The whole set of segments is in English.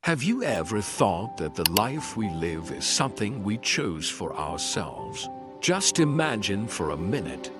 Have you ever thought that the life we live is something we chose for ourselves? Just imagine for a minute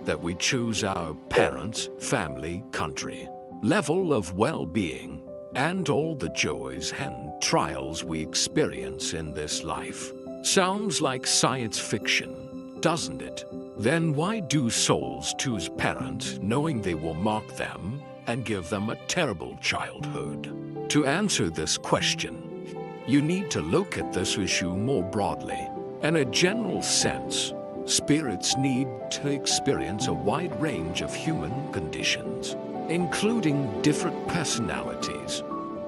that we choose our parents, family, country, level of well-being, and all the joys and trials we experience in this life. Sounds like science fiction, doesn't it? Then why do souls choose parents knowing they will mock them and give them a terrible childhood? To answer this question, you need to look at this issue more broadly. In a general sense, spirits need to experience a wide range of human conditions, including different personalities,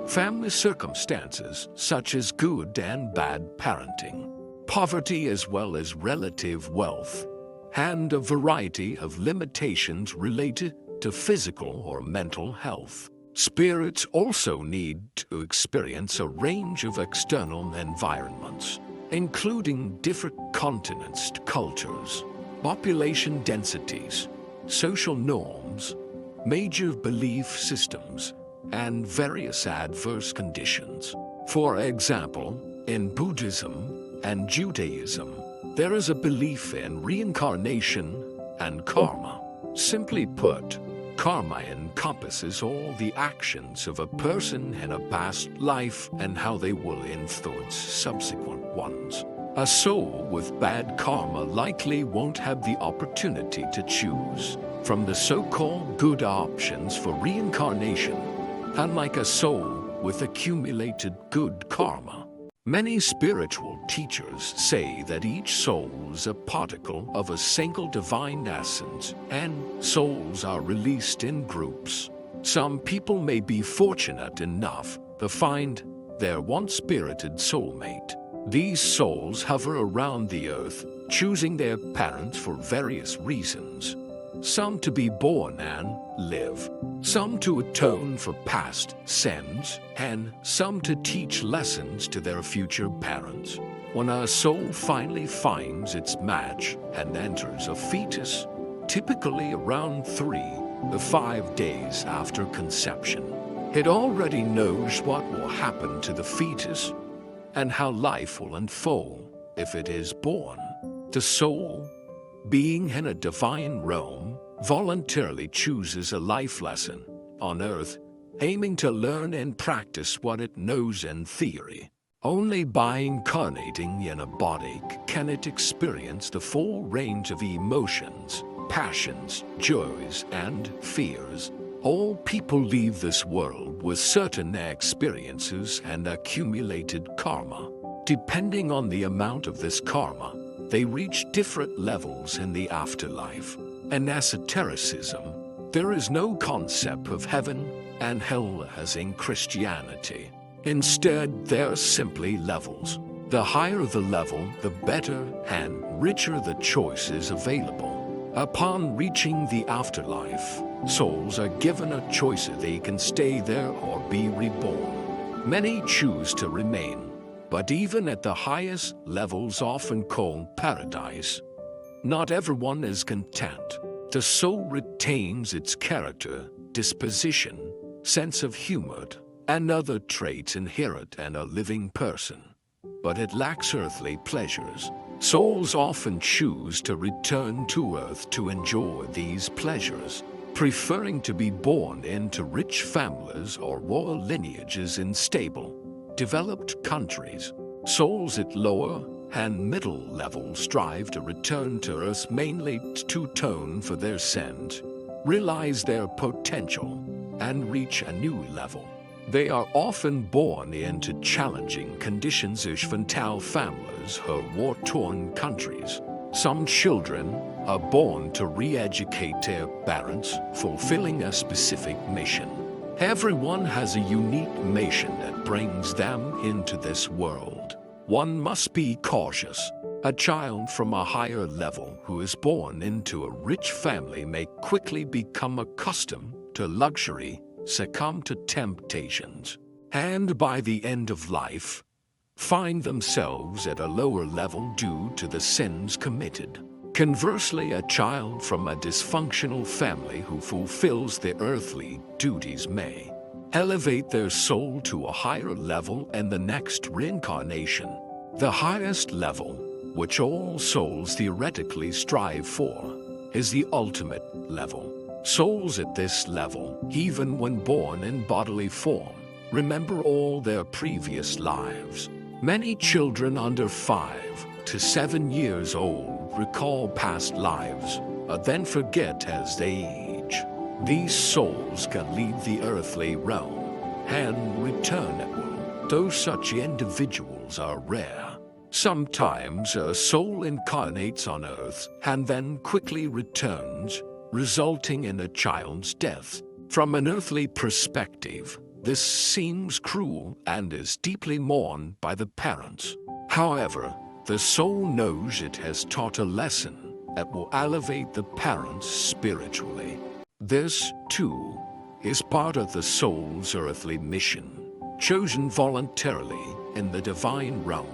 family circumstances such as good and bad parenting, poverty as well as relative wealth, and a variety of limitations related to physical or mental health. Spirits also need to experience a range of external environments, including different continents, cultures, population densities, social norms, major belief systems, and various adverse conditions. For example, in Buddhism and Judaism, there is a belief in reincarnation and karma. Simply put, karma encompasses all the actions of a person in a past life and how they will influence subsequent ones. A soul with bad karma likely won't have the opportunity to choose from the so-called good options for reincarnation, unlike a soul with accumulated good karma. Many spiritual teachers say that each soul is a particle of a single divine essence, and souls are released in groups. Some people may be fortunate enough to find their once-spirited soulmate. These souls hover around the earth, choosing their parents for various reasons. Some to be born and live, some to atone for past sins, and some to teach lessons to their future parents. When a soul finally finds its match and enters a fetus, typically around 3 to 5 days after conception, it already knows what will happen to the fetus and how life will unfold if it is born. The soul, being in a divine realm, voluntarily chooses a life lesson on earth, aiming to learn and practice what it knows in theory. Only by incarnating in a body can it experience the full range of emotions, passions, joys, and fears. All people leave this world with certain experiences and accumulated karma. Depending on the amount of this karma, they reach different levels in the afterlife. In esotericism, there is no concept of heaven and hell as in Christianity. Instead, there are simply levels. The higher the level, the better and richer the choices available. Upon reaching the afterlife, souls are given a choice if they can stay there or be reborn. Many choose to remain, but even at the highest levels, often called paradise, not everyone is content. The soul retains its character, disposition, sense of humor, and other traits inherent in a living person, but it lacks earthly pleasures. Souls often choose to return to earth to enjoy these pleasures, preferring to be born into rich families or royal lineages in stable, developed countries. Souls at lower and middle levels strive to return to earth mainly to atone for their sins, realize their potential, and reach a new level. They are often born into challenging conditions as infantile families or war-torn countries. Some children are born to re-educate their parents, fulfilling a specific mission. Everyone has a unique mission that brings them into this world. One must be cautious. A child from a higher level who is born into a rich family may quickly become accustomed to luxury, succumb to temptations, and by the end of life, find themselves at a lower level due to the sins committed. Conversely, a child from a dysfunctional family who fulfills their earthly duties may elevate their soul to a higher level in the next reincarnation. The highest level, which all souls theoretically strive for, is the ultimate level. Souls at this level, even when born in bodily form, remember all their previous lives. Many children under 5 to 7 years old recall past lives, but then forget as they age. These souls can leave the earthly realm and return at will, though such individuals are rare. Sometimes a soul incarnates on earth and then quickly returns, resulting in a child's death. From an earthly perspective, this seems cruel and is deeply mourned by the parents. However, the soul knows it has taught a lesson that will elevate the parents spiritually. This, too, is part of the soul's earthly mission, chosen voluntarily in the divine realm.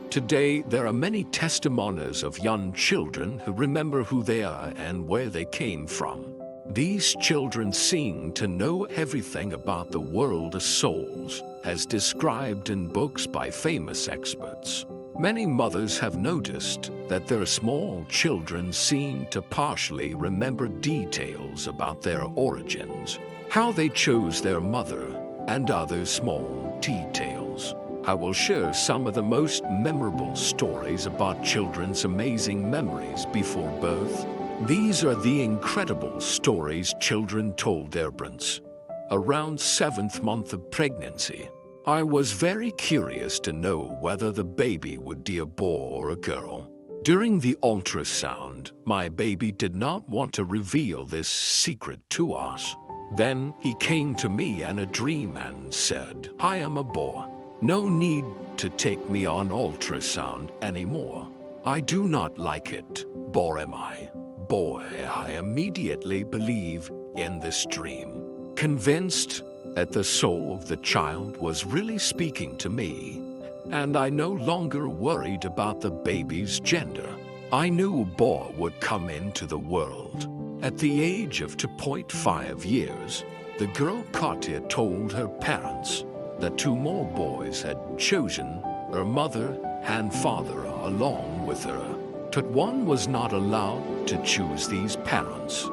Today, there are many testimonies of young children who remember who they are and where they came from. These children seem to know everything about the world of souls, as described in books by famous experts. Many mothers have noticed that their small children seem to partially remember details about their origins, how they chose their mother, and other small details. I will share some of the most memorable stories about children's amazing memories before birth. These are the incredible stories children told their parents. Around 7th month of pregnancy, I was very curious to know whether the baby would be a boy or a girl. During the ultrasound, my baby did not want to reveal this secret to us. Then he came to me in a dream and said, "I am a boy. No need to take me on ultrasound anymore. I do not like it. Boy am I. Boy, I immediately believe in this dream, convinced that the soul of the child was really speaking to me, and I no longer worried about the baby's gender. I knew a boy would come into the world. At the age of 2.5 years, the girl Katya told her parents that 2 more boys had chosen her mother and father along with her, but one was not allowed to choose these parents,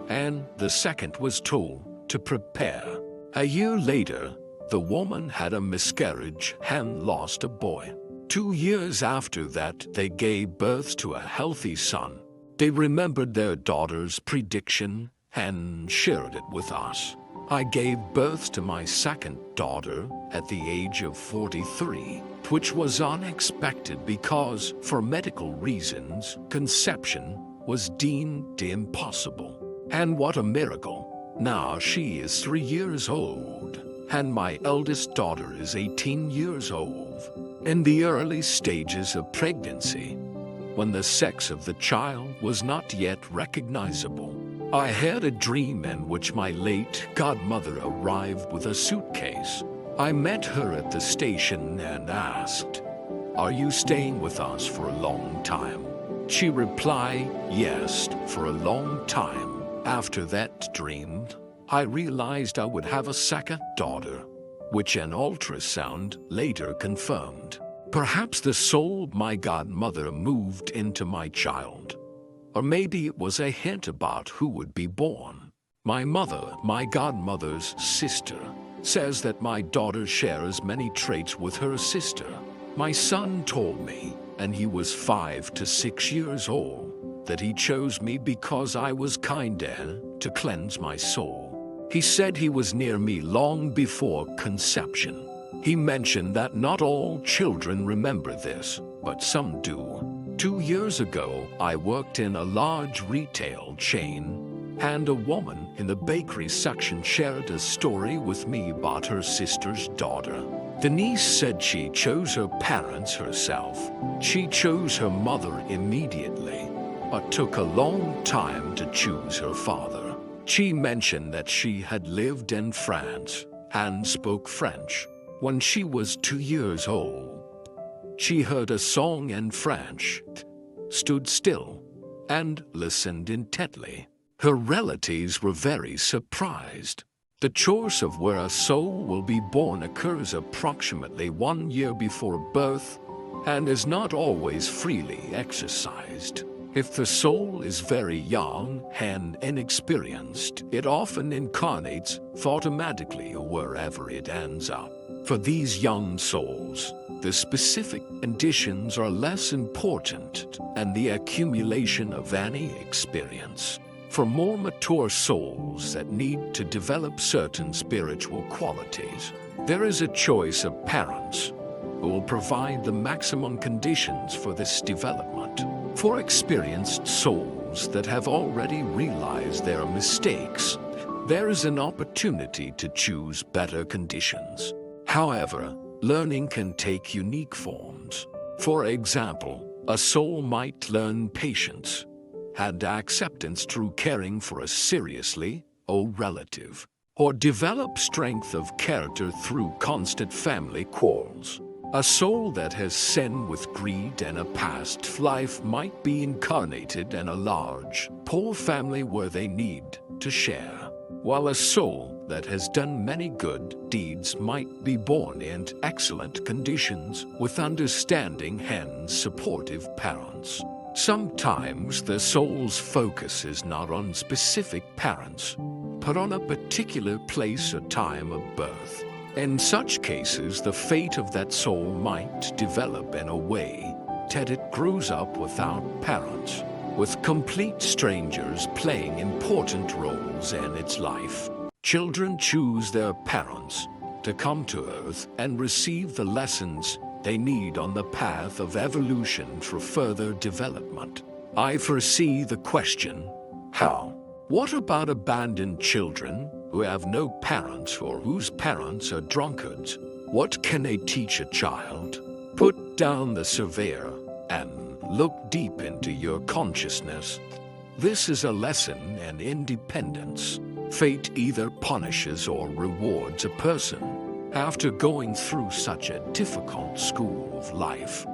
and the second was told to prepare. A year later, the woman had a miscarriage and lost a boy. 2 years after that, they gave birth to a healthy son. They remembered their daughter's prediction and shared it with us. I gave birth to my second daughter at the age of 43, which was unexpected because, for medical reasons, conception was deemed impossible. And what a miracle! Now she is 3 years old, and my eldest daughter is 18 years old. In the early stages of pregnancy, when the sex of the child was not yet recognizable, I had a dream in which my late godmother arrived with a suitcase. I met her at the station and asked, "Are you staying with us for a long time?" She replied, "Yes, for a long time." After that dream, I realized I would have a second daughter, which an ultrasound later confirmed. Perhaps the soul of my godmother moved into my child. Or maybe it was a hint about who would be born. My mother, my godmother's sister, says that my daughter shares many traits with her sister. My son told me, and he was 5 to 6 years old, that he chose me because I was kind to cleanse my soul. He said he was near me long before conception. He mentioned that not all children remember this, but some do. 2 years ago, I worked in a large retail chain, and a woman in the bakery section shared a story with me about her sister's daughter. Denise said she chose her parents herself. She chose her mother immediately, but took a long time to choose her father. She mentioned that she had lived in France and spoke French. When she was 2 years old, she heard a song in French, stood still, and listened intently. Her relatives were very surprised. The choice of where a soul will be born occurs approximately 1 year before birth and is not always freely exercised. If the soul is very young and inexperienced, it often incarnates automatically wherever it ends up. For these young souls, the specific conditions are less important than the accumulation of any experience. For more mature souls that need to develop certain spiritual qualities, there is a choice of parents who will provide the maximum conditions for this development. For experienced souls that have already realized their mistakes, there is an opportunity to choose better conditions. However, learning can take unique forms. For example, a soul might learn patience and acceptance through caring for a seriously old relative, or develop strength of character through constant family quarrels. A soul that has sinned with greed and a past life might be incarnated in a large, poor family where they need to share, while a soul that has done many good deeds might be born in excellent conditions with understanding and supportive parents. Sometimes the soul's focus is not on specific parents, but on a particular place or time of birth. In such cases, the fate of that soul might develop in a way that it grows up without parents, with complete strangers playing important roles in its life. Children choose their parents to come to Earth and receive the lessons they need on the path of evolution for further development. I foresee the question, how? What about abandoned children who have no parents or whose parents are drunkards? What can they teach a child? Put down the surveyor and look deep into your consciousness. This is a lesson in independence. Fate either punishes or rewards a person. After going through such a difficult school of life,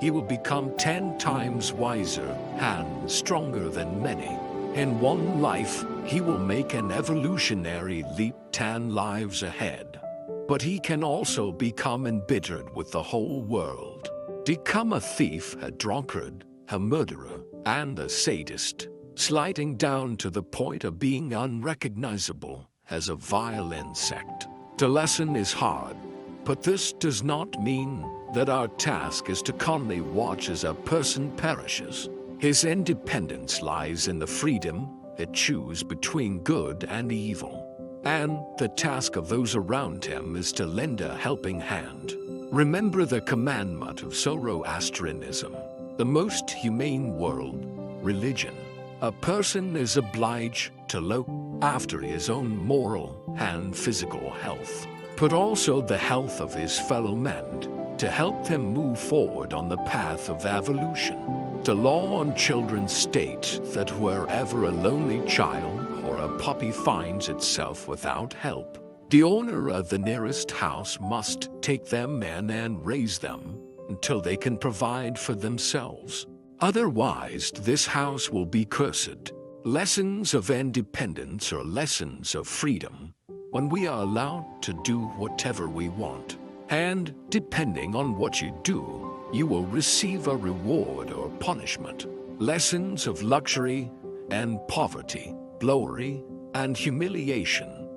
he will become 10 times wiser and stronger than many. In one life, he will make an evolutionary leap 10 lives ahead. But he can also become embittered with the whole world, become a thief, a drunkard, a murderer, and a sadist, sliding down to the point of being unrecognizable as a vile insect. The lesson is hard, but this does not mean that our task is to calmly watch as a person perishes. His independence lies in the freedom it chooses between good and evil, and the task of those around him is to lend a helping hand. Remember the commandment of Zoroastrianism, the most humane world religion. A person is obliged to look after his own moral and physical health, but also the health of his fellow men to help them move forward on the path of evolution. The law on children states that wherever a lonely child or a puppy finds itself without help, the owner of the nearest house must take them in and raise them until they can provide for themselves. Otherwise, this house will be cursed. Lessons of independence are lessons of freedom when we are allowed to do whatever we want. And depending on what you do, you will receive a reward or punishment. Lessons of luxury and poverty, glory and humiliation,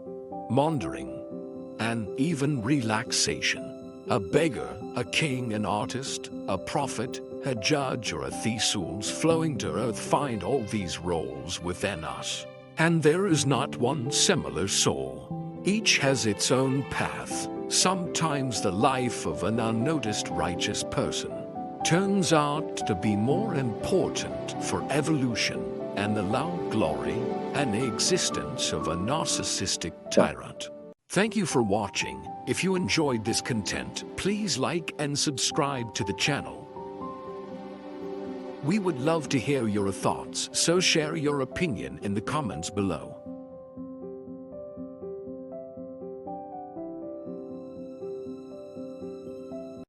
maundering and even relaxation. A beggar, a king, an artist, a prophet, a judge, or a thesaurus flowing to earth find all these roles within us. And there is not one similar soul. Each has its own path. Sometimes the life of an unnoticed righteous person turns out to be more important for evolution and the loud glory and the existence of a narcissistic tyrant. Thank you for watching. If you enjoyed this content, please like and subscribe to the channel. We would love to hear your thoughts, so share your opinion in the comments below.